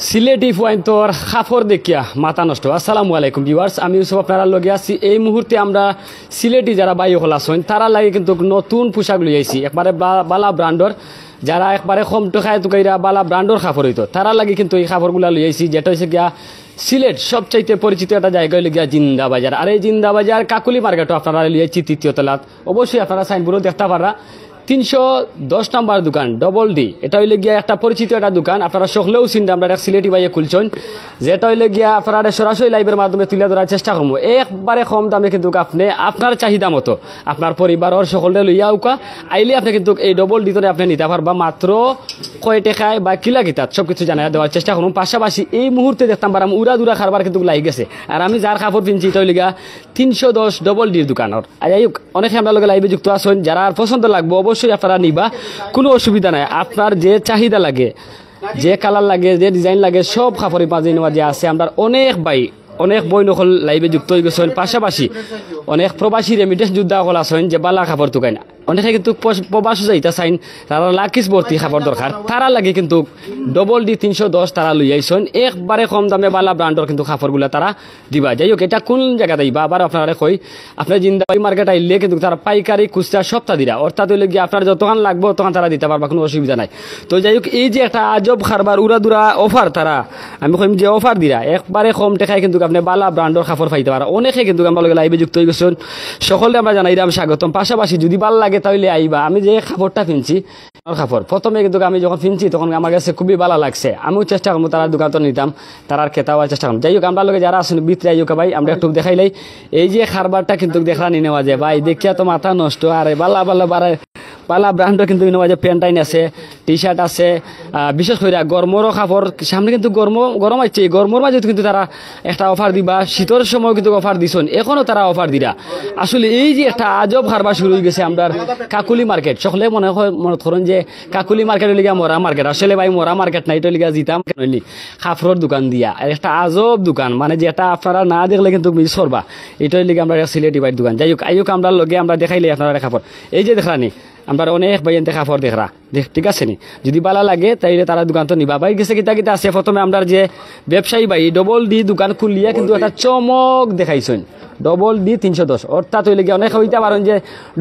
সিলেটি ফুয়াইন্তর খাফর দেখিয়া মাথা নষ্ট। আসসালামু আলাইকুম ভিউয়ার্স, আমি ইউসুফ আপনারা লগে আছি। এই মুহূর্তে আমরা সিলেটি যারা বাই হল আছেন তারা লাগে কিন্তু নতুন পোশাক লই আইছি, একবারে বালা ব্র্যান্ডর, যারা একবারে কম টাকায় তুকাইরা বালা ব্র্যান্ডর খাফর হইতো তারা লাগে কিন্তু এই খাফরগুলা লই আইছি, যেটা হচ্ছে গিয়া সিলেট সবচাইতে পরিচিত একটা জায়গা হইলে গিয়া জিন্দা বাজার। আর এই জিন্দা বাজার কাকুলি মার্কেটও আপনারা লই আইছি তৃতীয় তলাত। অবশ্যই আপনারা সাইনবোর্ডও দেখতে পারা 310 নম্বর দোকান ডবল ডি, এটা হইলে গিয়া একটা পরিচিত একটা দোকান। আপনারা সকলেও চিন্তা আমরা একটা সিলেটি বাইয়ে খুলছেন, যেটা হইলে গিয়া আপনারা সরাসরি লাইভের মাধ্যমে তুলে ধরার চেষ্টা করবো। একবারে কম দামে কিন্তু আপনি আপনার চাহিদা মতো আপনার পরিবারের সকলে লইয়া উকা আইলে আপনি কিন্তু এই ডবল ডি আপনি নিতে পারবা মাত্র কয় টাকায় বা কিলা কিতাত সবকিছু জানাই দেওয়ার চেষ্টা করুন। পাশাপাশি এই মুহূর্তে দেখতাম পারাম উড়া দুরা খাবার কিন্তু লাই গেছে। আর আমি যার কাপড় কিনছি এটা হইলে গিয়া 310 ডবল ডির দোকানের। আর যাই হোক, অনেকে আমরা লগে লাইভে যুক্ত আছেন, যারা পছন্দ লাগবে অবশ্যই আপনারা নিবা, কোনো অসুবিধা নাই। আপনার যে চাহিদা লাগে, যে কালার লাগে, যে ডিজাইন লাগে, সব কাপড়ের মাঝে নেওয়া যে আছে। আমরা অনেক বই নকল লাইভে যুক্ত হয়ে গেছেন। পাশাপাশি অনেক প্রবাসী রেমিটেন্স যোদ্ধা সকল আছেন যে বালা কাপড় তুকাই না, অনেকে কিন্তু প্রবাস যাইতা চাইন, তারা লাকিস ভর্তি খাবার দরকার, তারা লাগে কিন্তু ডবল ডি 310 তারা লই আইসন। একবারে কম দামে বালা ব্র্যান্ডর কিন্তু কাপড়গুলা তারা দিবা। যাই হোক, এটা কোন জায়গাতে দিবা আবার আপনারা কই, আপনার জিন্দাবাই মার্কেট আইলে কিন্তু তারা পাইকারি খুচরা সপ্তাহ দিরা, অর্থাৎ হইলে গিয়ে আপনার যতক্ষণ লাগবে তখন তারা দিতে পারবা, কোনো অসুবিধা নাই। তো যাই হোক, এই যে একটা আজব খারবার উড়াদুরা অফার, তারা আমি কইম যে অফার দিরা একবারে কম টাকায় কিন্তু আপনি বালা ব্র্যান্ডর কাপড় পাইতে পারা। অনেকে কিন্তু আমরা লগে লাইভে যুক্ত হয়ে গেছেন, সকলে আমরা জানাইলাম স্বাগতম। পাশাপাশি যদি ভালো লাগে তাহলে আইবা। আমি যে কাপড়টা কিনছি কাপড় প্রথমে কিন্তু আমি যখন কিনছি তখন আমার কাছে খুবই ভালো লাগছে, আমিও চেষ্টা করবো তার দোকান তো নিতাম, তার খেতাও চেষ্টা করবো। যাই হোক, আমরা লোকে যারা আসেন বিতরে আইকা ভাই আমরা একটু দেখাইলাই। এই যে খারবারটা কিন্তু দেখা নি নেওয়া যায় ভাই, দেখিয়া তো মাথা নষ্ট। আর বালা পালা ব্র্যান্ডও কিন্তু যে প্যান্টাইন আছে, টি শার্ট আছে, বিশেষ করে গরমেরও কাপড় সামনে কিন্তু গরম আসছে, গরমের মাঝে কিন্তু তারা একটা অফার দিবা, শীতের সময় কিন্তু অফার দিছেন, এখনো তারা অফার দিরা। আসলে এই যে একটা আজব হারবার শুরু হয়ে গেছে আমরা কাকুলি মার্কেট। সকলে মনে করেন যে কাকুলি মার্কেট লিগা মরা মার্কেট, আসলে ভাই মরা মার্কেট না, এটা লিগা জিতাম কাপড়ের দোকান দিয়া একটা আজব দোকান, মানে যেটা আপনারা না দেখলে কিন্তু মিস করবা। এটাই লিগে আমরা সিলেটি বাইর দোকান। যাই হোক, আইক আমরা লগে আমরা দেখাইলে আপনারা কাপড় এই যে দেখানি আমরা অনেক ভাইয়ানতে কাপড় দেখরা ঠিক আছে নি, যদি ভালো লাগে তাইলে তারা দোকান তো নিবা। ভাই গেছে কিতা আছে, প্রথমে আমরা যে ব্যবসায়ী ভাই ডবল ডি দোকান খুলিয়া কিন্তু একটা চমক দেখাইছেন, ডবল ডি 310, অর্থাৎ হইলে গিয়ে অনেক হইতে পারেন যে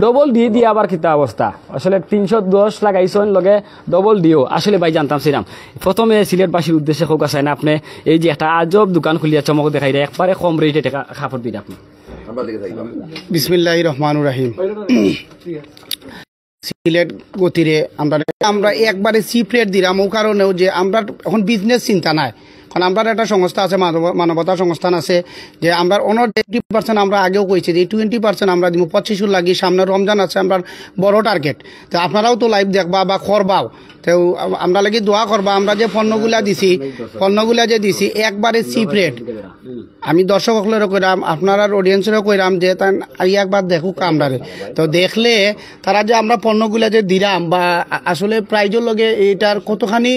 ডবল ডি দিয়ে আবার কিতা অবস্থা, আসলে 310 লাগাইছেন লগে ডবল ডিও। আসলে ভাই জানতাম ছিলাম প্রথমে সিলেটবাসীর উদ্দেশ্যে হোক আছে না, আপনি এই যে একটা আজব দোকান খুলিয়া চমক দেখাই রে একবারে কম রেটে টাকা কাপড় দিন আপনি। বিসমিল্লাহির রহমানির রহিম। সিলেট গতিরে আমরা একবারে চিপ রেট দিলাম, ও কারণেও যে আমরা এখন বিজনেস চিন্তা নাই, কারণ আমরা একটা সংস্থা আছে, মানবতা সংস্থান আছে, যে আমরা অনর 20% আমরা আগেও কইছি যে 20% আমরা দিব 25 লাগি, সামনে রমজান আছে, আমরা বড় টার্গেট। তো আপনারাও তো লাইভ দেখবা বা করবাও, তো আমরা লাগি দোয়া করবা। আমরা যে পণ্যগুলা দিছি একবারে চিপ রেট। আমি দর্শক সকলেরও কইরাম, আপনার অডিয়েন্সেরও কইরাম যে তাই একবার দেখুক আমরারে, তো দেখলে তারা যে আমরা পণ্যগুলা যে দিলাম বা আসলে প্রাইজের লগে এটার কতখানি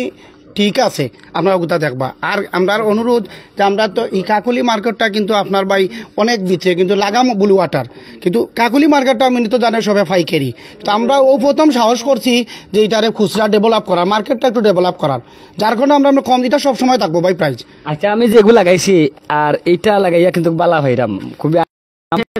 ঠিক আছে আপনারা কোথা দেখবা। আর আমরা অনুরোধ যে আমরা তো এই কাকুলি মার্কেটটা কিন্তু আপনার ভাই অনেক দিচ্ছে, কিন্তু লাগাম ব্লু ওয়াটার, কিন্তু কাকুলি মার্কেটটা আমি তো জানে সবাই পাইকারি। তো আমরা প্রথম সাহস করছি যে এটারে খুচরা ডেভেলপ করা, মার্কেটটা একটু ডেভেলপ করার, যার কারণে আমরা কম এটা সবসময় থাকবো ভাই প্রাইস। আচ্ছা, আমি যেগুলো লাগাইছি আর এটা লাগাইয়া কিন্তু বালা ভাইরাম খুবই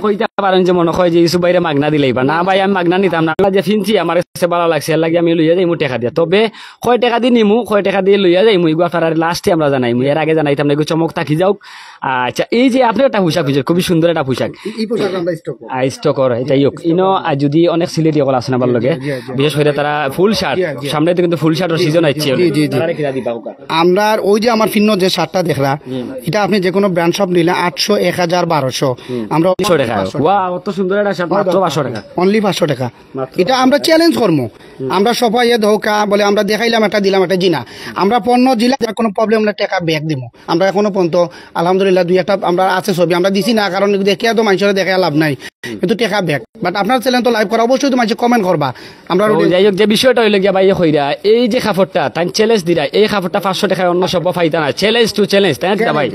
কইতে পারেন যে মনে হয় যে ইসু বাইরে মাগনা দিলেই বা না ভাই, আমি মাগনা নিতাম না, যে ফিনছি আমার কাছে ভালো লাগছে লাগে আমি লইয়া যাই টাকা দিয়া। তবে কয় টাকা দিয়ে নিমু, কয় টাকা দিয়ে লইয়া যাই এগুলো আপনার লাস্টে আমরা জানাই, এর আগে জানাইতাম না, এগুলো চমক থাকি যাও। আচ্ছা, এই যে আপনি একটা পোশাক খুঁজছেন, খুবই সুন্দর একটা পোশাক স্টকর, এটাই হোক ইনো। যদি অনেক সিলেটি সকল আছে না ভালো লাগে, বিশেষ করে তারা ফুল শার্ট, সামনে তো কিন্তু ফুল শার্টের সিজন আসছে, আমরা ওই যে আমার ফিন্ন যে শার্টটা দেখরা, এটা আপনি যে কোনো ব্র্যান্ড শপ নিলে 800, 1000, 1200, আমরা অনলি 500 টাকা। এটা আমরা চ্যালেঞ্জ করবো, আমরা সবাই ধোকা বলে আমরা দেখাইলাম একটা দিলাম একটা জিনা, আমরা পণ্য দিলাম কোনো প্রবলেম হলে টাকা ব্যাক দিব। আমরা এখনো পর্যন্ত আলহামদুলিল্লাহ 2-1টা আমরা আছে ছবি আমরা দিছি না, কারণ দেখিয়া তো মানুষের দেখা লাভ নাই, কিন্তু টাকা ব্যাক। বাট আপনার চ্যানেল তো লাইভ করা, অবশ্যই তো মানুষ কমেন্ট করবা। আমরা যাই হোক, যে বিষয়টা হইলে গিয়া ভাই কইরা এই যে কাপড়টা তাই চ্যালেঞ্জ দিরা, এই কাপড়টা 500 টাকায় অন্য সব পাইতা না, চ্যালেঞ্জ টু চ্যালেঞ্জ, তাই না ভাই?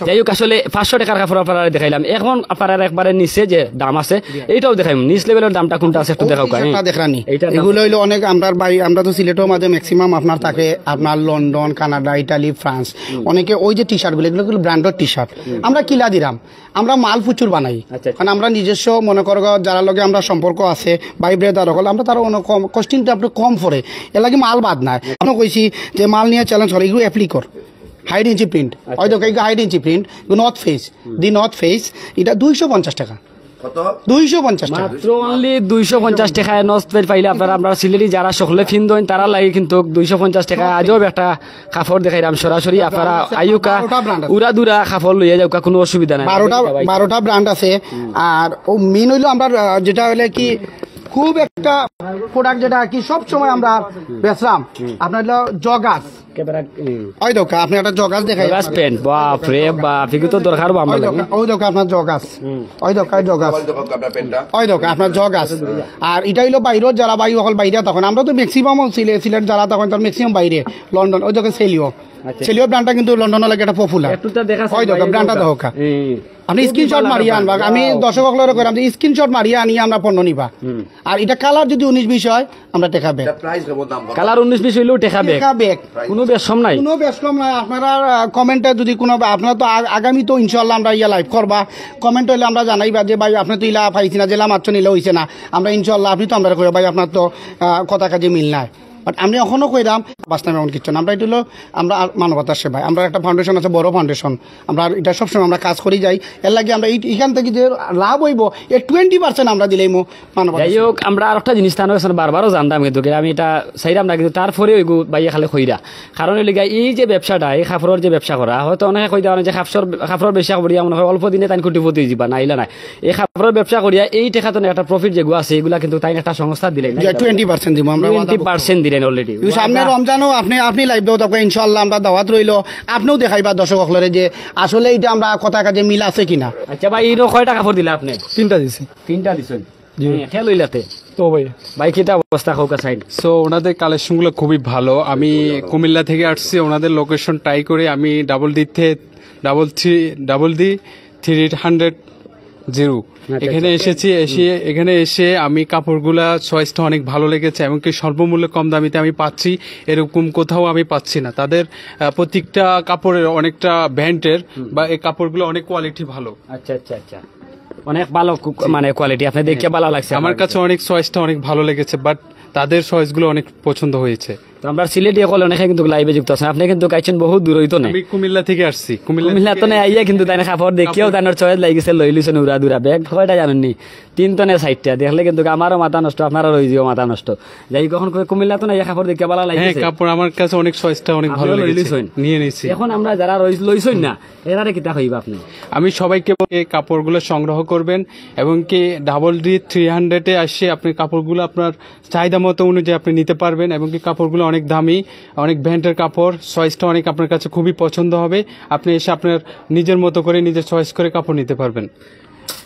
যাই হোক, আসলে 500 টাকার কাপড় আপনারা দেখাইলাম। এখন আপনার একবারে নিচে যে দাম আছে এইটাও দেখাই নিচ লেভেলের দামটা কোনটা আছে একটু দেখাও দেখানি এইটা এগুলো হইলো অনেক আমরা তো সিলেটের মাঝে ম্যাক্সিমাম আপনার থাকে আপনার লন্ডন কানাডা ইটালি ফ্রান্স অনেকে ওই যে টি শার্ট গুলো এগুলো ব্র্যান্ডেড টি শার্ট আমরা কিলা দিলাম আমরা মাল প্রচুর বানাই কারণ আমরা নিজস্ব মনে করো যারা লগে আমরা সম্পর্ক আছে ভাই ব্রেদার হল আমরা তারা কস্টিংটা আপনি কম পড়ে এর লাগে মাল বাদ নাই আমি কইছি যে মাল নিয়ে চ্যালেঞ্জ করে এগুলো অ্যাপ্লিকর হাইড ইঞ্চি প্রিন্ট হয়তো হাইড ইঞ্চি print North Face the North Face এটা 250 টাকা 250 টাকা মাত্র অনলি 250 টাকায় নষ্ট পাইলে আপনারা আমরা সিলেটি যারা সকলে ফিনদন তারা লাগে কিন্তু 250 টাকা আজব একটা কাপড় দেখাইলাম সরাসরি আপনারা আইউকা উড়া দুরা কাপড় লইয়া যাওকা কোনো অসুবিধা নাই 12টা ব্র্যান্ড আছে আর ও মেন হইলো আমরা যেটা হইলে কি খুব একটা প্রোডাক্ট যেটা কি সব সময় আমরা বেচলাম আপনার হলো জগাস ওই দোকা আপনি একটা জগাস দেখাই জগাস প্যান্ট বাপ রে বাপ এগুলো তো দরকার বা আমরা লাগে ওই দোকা আপনার জগাস ওই দোকা জগাস ওই দোকা আপনার জগাস আর এটা হইলো বাইরেও যারা বাই হল বাইরে তখন আমরা তো ম্যাক্সিমাম সিলেট যারা তখন তার ম্যাক্সিমাম বাইরে লন্ডন ওই দোকা সেলিও সেলিও ব্র্যান্ডটা কিন্তু লন্ডনের লাগে একটা পপুলার ওই দোকা ব্র্যান্ডটা দোকা আপনি স্ক্রিনশট মারিয়ে আনবা আমি দর্শকগুলোর কইরাম যে স্ক্রিনশট মারিয়ে আনিয়ে আমরা পণ্য নিবা আর এটা কালার যদি 19-20 হয় আমরা টাকা ব্যাক কালার 19-20 হইলেও টাকা ব্যাক কোনো বেশম নাই কোনো বেশম নাই আপনারা কমেন্টে যদি কোনো আপনারা তো আগামী তো ইনশাআল্লাহ আমরা ইয়া লাইভ করবা কমেন্ট হইলে আমরা জানাইবা যে ভাই আপনি তো ইলা পাইছি না জেলা মাত্র নিলে হইছে না আমরা ইনশাআল্লাহ আপনি তো আমরা কইবা ভাই আপনার তো কথা কাজে মিল নাই বাট আমি এখনো কইরাম বাস্তবে এমন কিছু না আমরা এটা হলো আমরা মানবতার সেবায় আমরা একটা ফাউন্ডেশন আছে বড় ফাউন্ডেশন আমরা এটা সবসময় আমরা কাজ করি যাই এর লাগে আমরা এখান থেকে যে লাভ হইব এর 20% আমরা দিলেই মানবতা যাই হোক আমরা আর একটা জিনিস টানো বারবারও জানতাম কিন্তু আমি এটা চাইলাম না কিন্তু তারপরে ওইগু বাইয়ে খালে খইরা কারণ এলিগা এই যে ব্যবসাটা এই কাপড়ের যে ব্যবসা করা হয়তো অনেকে কই দেওয়া যে কাপড়ের ব্যবসা করিয়া মনে হয় অল্প দিনে তাই কোটিপতি যাবা নাইলা নাই এই কাপড়ের ব্যবসা করিয়া এই টাকা তো একটা প্রফিট যেগুলো আছে এগুলা কিন্তু তাই একটা সংস্থা দিলেন 20% দিব আমরা 20% দিলেন অলরেডি সামনে রমজানও আপনি লাইভ দাও তখন ইনশাআল্লাহ আমরা দাওয়াত রইল আপনিও দেখাইবা দর্শকসকলরে যে আসলে এটা আমরা কথা কাজে মিল আছে কিনা আচ্ছা ভাই ইনো কয়টা কাপড় দিলা আপনি 3টা দিছি 3টা দিছেন জি খেল হইলাতে তো ভাই ভাই কিটা অবস্থা হোক সাইড সো ওনাদের কালেকশনগুলো খুবই ভালো আমি কুমিল্লা থেকে আসছি ওনাদের লোকেশন ট্রাই করে আমি ডাবল ডি 300 এখানে এখানে এসে আমি কাপড়গুলা চয়েসটা অনেক ভালো লেগেছে এমনকি স্বল্পমূল্যে কম দামিতে আমি পাচ্ছি এরকম কোথাও আমি পাচ্ছি না তাদের প্রত্যেকটা কাপড়ের অনেকটা ব্র্যান্ডের বা এই কাপড়গুলো অনেক কোয়ালিটি ভালো আচ্ছা আচ্ছা আচ্ছা অনেক ভালো মানে কোয়ালিটি আপনি দেখে ভালো লাগছে আমার কাছে অনেক চয়েসটা অনেক ভালো লেগেছে বাট তাদের চয়েসগুলো অনেক পছন্দ হয়েছে তো আমরা সিলেটি হল অনেকে কিন্তু লাইভে যুক্ত আছেন আপনি কিন্তু গাইছেন বহুত দূর হইতো না আমি কুমিল্লা থেকে আসছি কুমিল্লা তো নাই আইয়া কিন্তু তাই কাপড় দেখিও তাই চয়েস লাগিছে লই লিছেন উড়া দুরা ব্যাগ কয়টা জানেননি 3 টনে 60টা দেখলে কিন্তু আমারও মাথা নষ্ট আপনারও রই যাও মাথা নষ্ট যাই কখন কুমিল্লা তো নাই কাপড় দেখে ভালো লাগিছে হ্যাঁ কাপড় আমার কাছে অনেক চয়েসটা অনেক ভালো লেগেছে নিয়ে নিয়েছি এখন আমরা যারা লইছই না এরারে কিতা কইবা আপনি আমি সবাইকে এই কাপড়গুলো সংগ্রহ করবেন এবং কি ডাবল ডি 300 এ আসে আপনি কাপড়গুলো আপনার চাহিদা মতো অনুযায়ী আপনি নিতে পারবেন এবং কি কাপড়গুলো অনেক দামি অনেক ব্র্যান্ডের কাপড় চয়েসটা অনেক আপনার কাছে খুবই পছন্দ হবে আপনি এসে আপনার নিজের মতো করে নিজের চয়েস করে কাপড় নিতে পারবেন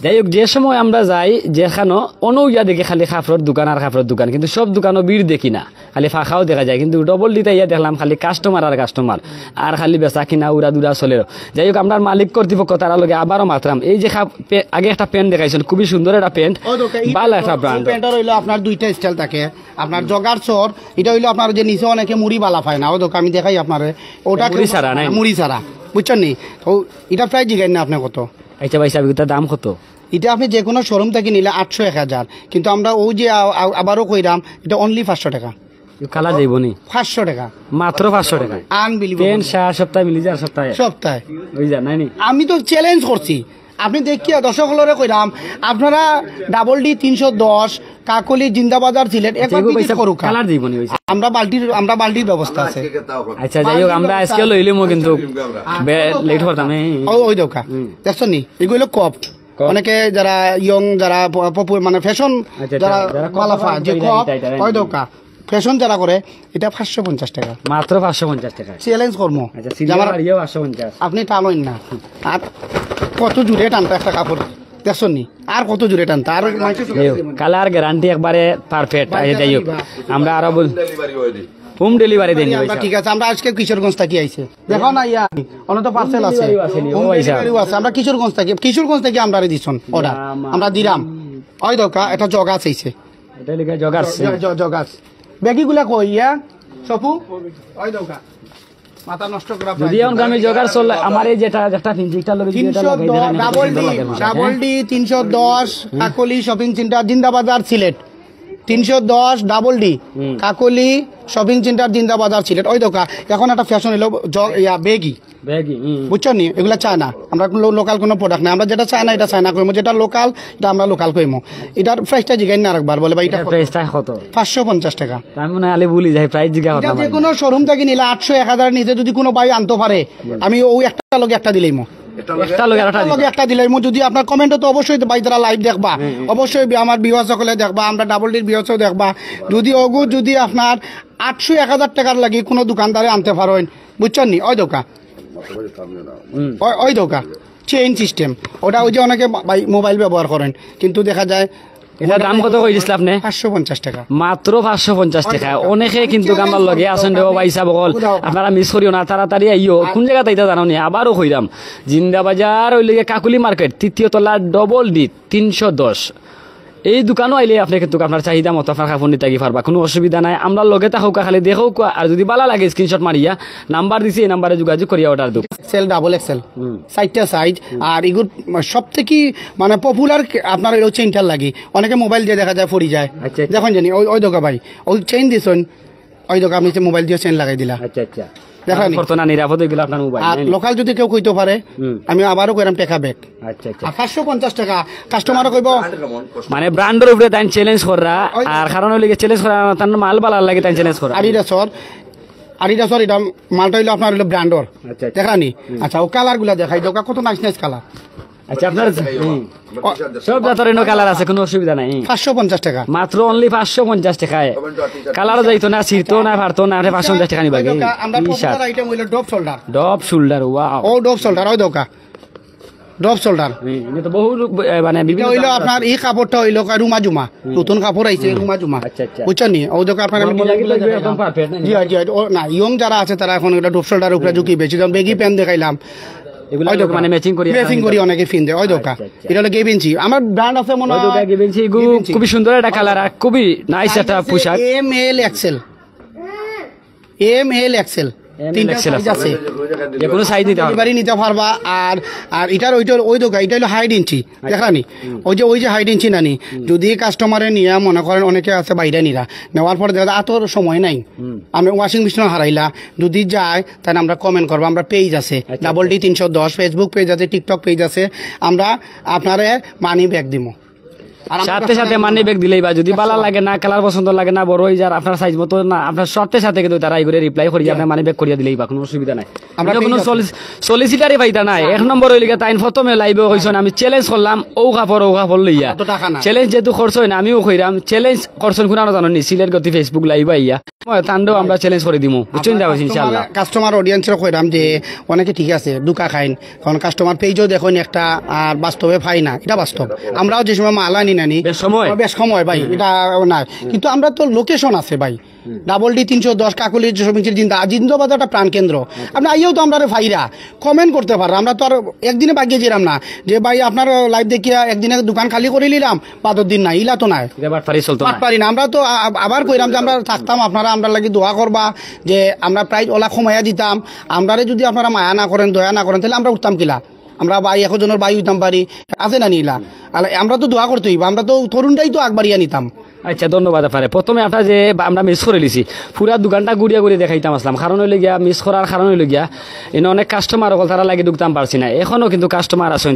যাই হোক যে সময় আমরা যাই যেখানে অনুইয়া দেখি খালি কাপড়ের দোকান আর কাপড়ের দোকান কিন্তু সব দোকানও ভিড় দেখি না খালি ফাঁকাও দেখা যায় কিন্তু ডবল দিতে ইয়া দেখলাম খালি কাস্টমার আর কাস্টমার আর খালি বেচা কিনা উড়া দুরা চলে যাই হোক আমরা মালিক কর্তৃপক্ষ তারা লগে আবারও মাত্রাম এই যে আগে একটা প্যান্ট দেখাইছেন খুবই সুন্দর একটা প্যান্ট ভালো একটা ব্র্যান্ড প্যান্টটা হইলো আপনার দুইটা স্টাইল থাকে আপনার জগার চর এটা হইলো আপনার যে নিচে অনেকে মুড়ি বালা পায় না ও দোকান আমি দেখাই আপনার ওটা মুড়ি ছাড়া বুঝছেন নি তো এটা প্রায় জিগাই না আপনি কত আচ্ছা ভাই সাহেব এটার দাম কত এটা আপনি যে কোনো শোরুম থেকে নিলে 800-1000 কিন্তু আমরা ওই যে আবারও কইরাম এটা অনলি 500 টাকা কালার যাইব নি 500 টাকা মাত্র 500 টাকা আনবিলিভেবল পেন সপ্তাহে মিলি যায় সপ্তাহে ওই যা নাই নি আমি তো চ্যালেঞ্জ করছি আপনি দেখিয়া দর্শকগুলোরে কইরাম আপনারা ডাবল ডি 310 কাকলি জিন্দাবাজার সিলেট একবার ভিজিট করুক কালার দিব নি আমরা বালতির ব্যবস্থা আছে আচ্ছা যাই হোক আমরা আজকে লইলিম কিন্তু লেট করতাম ওই দোকা দেখছো নি এগুলো কপ অনেকে যারা ইয়ং যারা মানে ফ্যাশন যারা কোয়ালিফাই যে কপ ওই দোকা ফ্যাশন যারা করে এটা 550 টাকা মাত্র 550 টাকা চ্যালেঞ্জ করবো আপনি টানোই না আর কত জুড়ে টানতো একটা কাপড় দেখছো নি আর কত জুড়ে টানতো আর কালার গ্যারান্টি একবারে পারফেক্ট যাই হোক আমরা আরো হোম ডেলিভারি দেন আমরা ঠিক আছে, আমরা আজকে কিশোরগঞ্জ থেকে আইছে, দেখো না ইয়া অনত পার্সেল আছে, হোম ডেলিভারিও আছে। আমরা কিশোরগঞ্জ থেকে আমরা দিছন অর্ডার, আমরা দিলাম। ওই দোকা এটা জগা চাইছে, এটা লিখে জগার জগাস বেগিগুলা কই ইয়া সপু, ওই দোকা মাথা নষ্ট করা। যদি আমি জগার চল আমার এই যেটা ফিনজিকটা লগে দিয়ে এটা লাগাই দেন, double D 310 Kakoli shopping centre Zindabazar Sylhet, 310 double D Kakoli shopping centre Zindabazar Sylhet. ওই দোকা এখন একটা ফ্যাশন এলো বেগি, বুঝছো নি, এগুলা চায় না, আমরা লোকাল কোনো প্রোডাক্ট নাই, আমরা যেটা চায় না এটা চায় না কইমো, যেটা লোকাল এটা আমরা লোকাল কইমো। এটার প্রাইসটা জিগাই না রাখবার, বলে ভাই এটা প্রাইসটা কত? 550 টাকা। আমি মনে আলে ভুলি যাই প্রাইস জিগা এটা কথা যে কোনো শোরুম থেকে নিলে 800 1000 নিচে যদি কোনো ভাই আনতে পারে, আমি ওই একটা লগে একটা দিলেইমো, একটা লগে একটা দিলাম। যদি আপনার কমেন্টও তো অবশ্যই ভাই তারা লাইভ দেখবা, অবশ্যই আমার বিবাহ সকলে দেখবা, আমরা ডাবল ডির বিবাহও দেখবা। যদি আপনার 800 1000 টাকার লাগে কোনো দোকানদারে আনতে পারেন, বুঝছেন নি, ওই দোকা ওই দোকা চেইন সিস্টেম, ওটা ওই যে অনেকে মোবাইল ব্যবহার করেন, কিন্তু দেখা যায় এটার দাম কত কই দিছিল আপনি? 550 টাকা, মাত্র 550 টাকা। অনেকে কিন্তু আমার লগে আছেন রে ভাইসা বকল, আপনারা মিস করিও না, তাড়াতাড়ি আইও। কোন জায়গা তাইতা জানো নি? আবারও কইরাম, জিন্দাবাজার ওই লগে কাকুলি মার্কেট, 3য় তলা, ডবল ডি 310। এই দোকানও আইলে আপনি কিন্তু আপনার চাহিদা মতো আপনার কাপড় নিতে গিয়ে পারবা, কোনো অসুবিধা নাই। আমরা লগে থাকুক, খালি দেখো, আর যদি ভালো লাগে স্ক্রিনশট মারিয়া নাম্বার দিছি, এই নাম্বারে যোগাযোগ করিয়া অর্ডার দিও। এক্সেল ডাবল এক্সেল 4টা সাইজ। আর এগুলো সব থেকে মানে পপুলার আপনার ওই চেইনটার লাগে, অনেকে মোবাইল দিয়ে দেখা যায় পড়ি যায়, দেখুন জানি ওই দোকা ভাই ওই চেইন দিছেন, ওই দোকা আপনি মোবাইল দিয়ে চেইন লাগাই দিলা, দেখেন না নিরাপদ এগুলো আপনার মোবাইল। আর লোকাল যদি কেউ কইতে পারে, আমি আবারও কইরাম টাকা ব্যাক। আচ্ছা আচ্ছা, 550 টাকা কাস্টমারও কইব, মানে ব্র্যান্ডের উপরে তাই চ্যালেঞ্জ করা, আর কারণ হইলে চ্যালেঞ্জ করা তার মাল বালার লাগে তাই চ্যালেঞ্জ করা। আডিডাসর এটা মালটা হইলো আপনার হইলো ব্র্যান্ডর, দেখানি। আচ্ছা ও কালার গুলা দেখাই দোকা, কত নাইস নাইস কালার। আচ্ছা আপনার সব জাতের কালার আছে, কোনো অসুবিধা নাই। 550 টাকা মাত্র অনলি 550 টাকায়। কালার যাইতো না, ছিড়তো না, ফাড়তো না, 550 টাকা নিবা। আমরা পপুলার আইটেম হইলো drop shoulder, drop shoulder, wow, ও ডপ শোল্ডার, ওই দোকা ডপ শোল্ডার। এটা তো বহু মানে বিভিন্ন হইলো আপনার এই কাপড়টা হইলো রুমা জুমা, নতুন কাপড় আইছে রুমা জুমা, বুঝছেন নি, ও দোকা আপনার একদম পারফেক্ট। জি জি, ও না ইয়ং যারা আছে তারা এখন এটা ডপ শোল্ডার উপরে ঝুঁকি বেশি, যেমন বেগি প্যান্ট দেখাইলাম, মানে ম্যাচিং করি অনেকে ফিন দেয়। ওই দোকা এটা হলো গেবেঞ্চি, আমার ব্র্যান্ড আছে মনে হয় খুবই সুন্দর একটা কালার, আর খুবই নাইস একটা পোশাক। ML XL, ML XL তিনটা সাইজ আছে, যে কোনো সাইজ নিতে পারবা। আর আর এটার ওই দোকা এটা হলো হাইড ইঞ্চি, দেখানি ওই যে হাইড ইঞ্চি নানি। যদি কাস্টমারে নিয়ে মনে করেন অনেকে আছে বাইরে নিরা, নেওয়ার পরে দেখা যায় তোর সময় নাই, আমি ওয়াশিং মেশিন হারাইলা, যদি যায় তাহলে আমরা কমেন্ট করবো। আমরা পেজ আছে ডাবল ডি 310, ফেসবুক পেজ আছে, টিকটক পেজ আছে, আমরা আপনারে মানি ব্যাগ দিব। সাথে সাথে মানি ব্যাগ দিলেই বা যদি ভালো লাগে না, কালার পছন্দ লাগে না, বড় হয়ে যার আপনার সাইজ মতো না, আপনার সাথে সাথে কিন্তু তারা এই করে রিপ্লাই করি আপনার মানি ব্যাগ করিয়া দিলেই বা কোনো অসুবিধা নাই। আমরা কোনো সলিসিটারই পাইতা নাই। 1 নম্বর হইলে তাই প্রথমে লাইভে হইছেন, আমি চ্যালেঞ্জ করলাম ও কাপড় লইয়া, চ্যালেঞ্জ যেহেতু করছো না আমিও কইরাম, চ্যালেঞ্জ করছেন কোন জানো নি, সিলেট গতি ফেসবুক লাইভ আইয়া তান্ডও আমরা চ্যালেঞ্জ করে দিমু, বুঝছেন যাবো ইনশাআল্লাহ। কাস্টমার অডিয়েন্সের কইরাম যে অনেকে ঠিক আছে দুকা খাইন, কারণ কাস্টমার পেজও দেখেন একটা, আর বাস্তবে পাই না, এটা বাস্তব। আমরাও যে সময় মাল আনি নানি বেশ সময় ভাই এটা না, কিন্তু আমরা তো লোকেশন আছে ভাই, ডাবল ডি 310 কাকুলি জিন্দাবাজারটা প্রাণ কেন্দ্র। আপনি আইয়াও তো আমরা ভাইরা কমেন্ট করতে পারলাম, আমরা তো আর একদিনে বাগিয়ে যেলাম না যে ভাই আপনার লাইভ দেখিয়া একদিনে দোকান খালি করে নিলাম, 5 দিন নাই, ইলা তো নাই, পারি না। আমরা তো আবার কইরাম যে আমরা থাকতাম, আপনারা আমরা লাগি দোয়া করবা যে আমরা প্রায় ওলা কমাইয়া দিতাম। আমরা যদি আপনারা মায়া না করেন, দয়া না করেন, তাহলে আমরা উঠতাম কিলা, আমরা বাই একজনের বাই হইতাম পারি, আছে না নিলা। আমরা তো দোয়া করতে হইব, আমরা তো তরুণটাই তো আগবাড়িয়া নিতাম। আচ্ছা ধন্যবাদ আপনারে। প্রথমে আপনার যে আমরা মিস করে লিছি, পুরা দোকানটা গুড়িয়া গুড়িয়ে দেখাইতাম আসলাম, কারণ হইলে গিয়া মিস করার কারণ হইলে গিয়া এনে অনেক কাস্টমার হল, তারা লাগে ঢুকতাম পারছি না। এখনো কিন্তু কাস্টমার আছেন,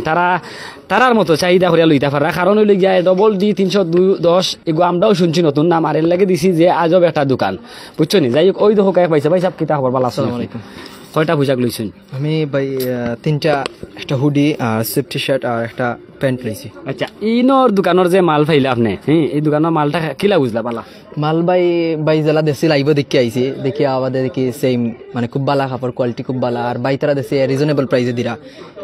তারার মতো চাহিদা করিয়া লইতে পারা, কারণ হইলে গিয়া ডবল ডি 310 এগুলো আমরাও শুনছি নতুন নাম, আর এর লাগে দিছি যে আজব একটা দোকান, বুঝছো নি। যাই হোক ওই দেখো কায় পাইছে ভাই সব কিতা খবর ভালো আছে? কয়টা পোশাক লইছেন? আমি ভাই 3টা, একটা হুডি আর সেফটি শার্ট আর একটা প্যান্ট লইছি। আচ্ছা ইনোর দোকানের যে মাল পাইলে আপনি, এই দোকানের মালটা কিলা বুঝলা পালা? মাল বাই জেলা দেশি লাইভ দেখে আইছি, দেখি আমাদের দেখি সেম মানে খুব ভালো কাপড়, কোয়ালিটি খুব ভালো, আর বাই তারা দেশে রিজনেবল প্রাইসে দিরা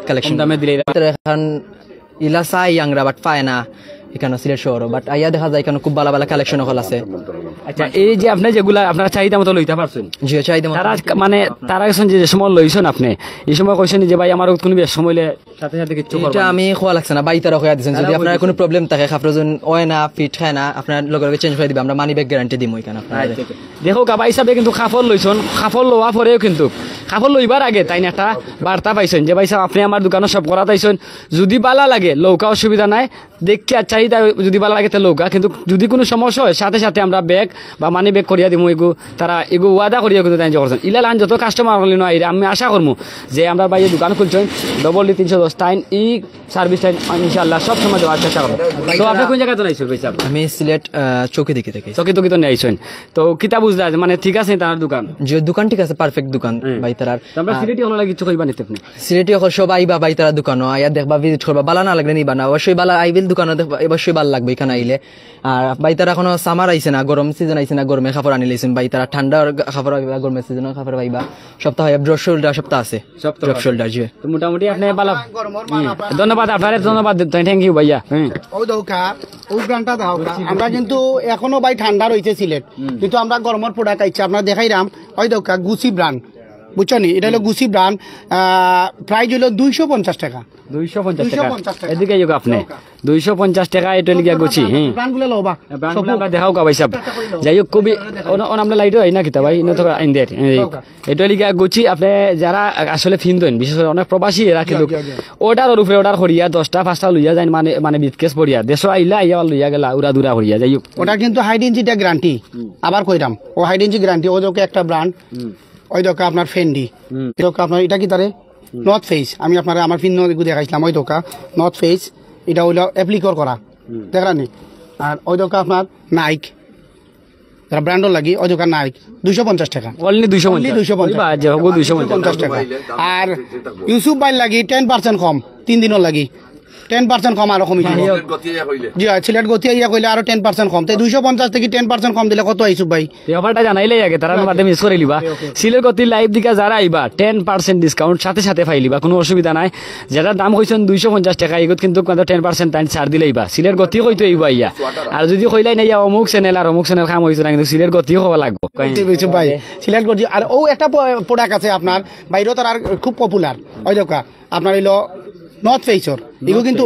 কালেকশন দামে দিলে। এখন ইলা চাই আংরা বাট পায় না, এখানে সিলেট শহরও, বাট আইয়া দেখা যায় এখানে খুব ভালো ভালো কালেকশন হল আছে। আচ্ছা এই যে আপনি যেগুলা আপনার চাহিদা মতো লইতে পারছেন, জি চাহিদা মতো। তারা মানে তারা গেছেন যে সময় লইছেন আপনি এই সময় কইছেন যে ভাই আমার কোনো বেশ সময় সাথে সাথে কিছু এটা আমি খোয়া লাগছে না, বাই তারা খোয়া দিচ্ছেন। যদি আপনার কোনো প্রবলেম থাকে, কাপড়জন হয় না, ফিট খায় না, আপনার লগে লগে চেঞ্জ করে দিবে, আমরা মানি ব্যাগ গ্যারান্টি দিই এখানে আপনার। দেখো কাবা হিসাবে কিন্তু কাপড় লইছেন, কাপড় লওয়া পরেও কিন্তু কাপড় লইবার আগে তাই না একটা বার্তা পাইছেন যে ভাই সাহেব আপনি আমার দোকানে সব করা তাইছেন, যদি বালা লাগে লৌকা অসুবিধা নাই, দেখি আর চাহিদা যদি বালা লাগে তাহলে লৌকা, কিন্তু যদি কোনো সমস্যা হয় সাথে সাথে আমরা ব্যাগ বা মানি ব্যাগ করিয়া দিব। এগু তারা এগু ওয়াদা করিয়া কিন্তু তাই করছেন। ইলাল আন যত কাস্টমার হলি নয় আমি আশা করবো যে আমরা ভাই দোকান খুলছেন DD310 টাইম ই সার্ভিস টাইম ইনশাআল্লাহ সব সময় দেওয়ার চেষ্টা করবো। তো আপনি কোন জায়গায় তো নাইছেন ভাই সাহেব? আমি সিলেট চৌকি দেখি থেকে। চকি টকি তো নাইছেন, তো কিতা বুঝলা মানে ঠিক আছে তার দোকান? যে দোকান ঠিক আছে, পারফেক্ট দোকান ভাই তারার। তো আমরা সিলেটি হলো লাগে কিছু কইবা নিতে আপনি? সিলেটি এখন সব আইবা ভাই তারা দোকানও আইয়া দেখবা, ভিজিট করবা, বালা না লাগলে নিবা না, অবশ্যই বালা আইবিল দোকানে দেখবা, অবশ্যই ভালো লাগবে এখানে আইলে। আর ভাই তারা এখনো সামার আইছে না, গরম সিজন আইছে না, গরমের কাপড় আনি লাইছেন ভাই তারা, ঠান্ডার কাপড় আইবা, গরমের সিজনের কাপড় পাইবা। সপ্তাহ হয় ড্রপ শোল্ডার সপ্তাহ আছে, ড্রপ শোল্ডার জি। তো মোটামুটি আপনি ভালো, ধন্যবাদ আপনার, ধন্যবাদ, থ্যাংক ইউ ভাইয়া। ওই দৌকা ওই ব্র্যান্ডটা দাও। আমরা কিন্তু এখনো ভাই ঠান্ডা রয়েছে সিলেট, কিন্তু আমরা গরমের প্রোডাক্ট আইছি আপনার দেখাইরাম। ওই দৌকা গুচি ব্র্যান্ড, বুঝছো নি, এটা হলো গুচি ব্র্যান্ড, প্রাইস হলো 250 টাকা। 250 250 টাকা এদিকে যোগ আপনি 250 টাকা এটা লিখা গুছি। হ্যাঁ ব্র্যান্ডগুলো লবা আমরা দেখাও কা ভাই সাহেব, যাই হোক খুবই আমরা লাইটও হয় না কিতা ভাই ইনো তো আইন দেয় এটা লিখা গুছি। আপনি যারা আসলে ফিন দেন, বিশেষ করে অনেক প্রবাসী এরা কিন্তু অর্ডারের উপরে অর্ডার করিয়া 10টা 5টা লইয়া যায়, মানে বিটকেস পড়িয়া দেশ আইলা আইয়া লইয়া গেলা উড়া দুরা করিয়া। যাই হোক ওটা কিন্তু হাইড ইঞ্চিটা গ্যারান্টি, আবার কইরাম ও হাইড ইঞ্চি গ্যারান্টি। ওই দোকে একটা ব্র্যান্ড, ওই দোকা আপনার ফেন্ডি, আপনার এটা কি তারে নর্থ ফেস, আমি আপনার আমার ফিন দেখাইছিলাম। ওই দোকা নর্থ ফেস, এটা হইলো অ্যাপ্লিকর করা দেখলানি। আর ওই দোকা আপনার নাইক, যারা ব্র্যান্ডও লাগি, ওই দোকান নাইক 250 টাকা, অনলি 250 250 টাকা। আর ইউসুফ ভাই লাগি 10% কম, 3 দিনের লাগি 10% কম, আরো কমি জি সিলেট গতি ইয়া কইলে আরো 10% কম। তাই 250 থেকে 10% কম দিলে কত ইউসুফ ভাই? অফারটা জানাইলে আগে তারা বাদে মিস করে লিবা। সিলের গতি লাইভ দিকা যারা আইবা 10% ডিসকাউন্ট সাথে সাথে ফাইলিবা, কোনো অসুবিধা নাই। যেটা দাম কইছেন 250 টাকা, এগুত কিন্তু 10% টাইম ছাড় দিলেইবা। সিলের গতি কইতো ইবা ইয়া, আর যদি কইলাই না ইয়া অমুক চ্যানেল আর অমুক চ্যানেল কাম হইছে না, কিন্তু সিলের গতিও হওয়া লাগবে ইউসুফ ভাই সিলেট গতি। আর ও একটা প্রোডাক্ট আছে আপনার বাইরেও তার খুব পপুলার, ওই দোকা আপনার হইলো নর্থ ফেসর, এগুলো কিন্তু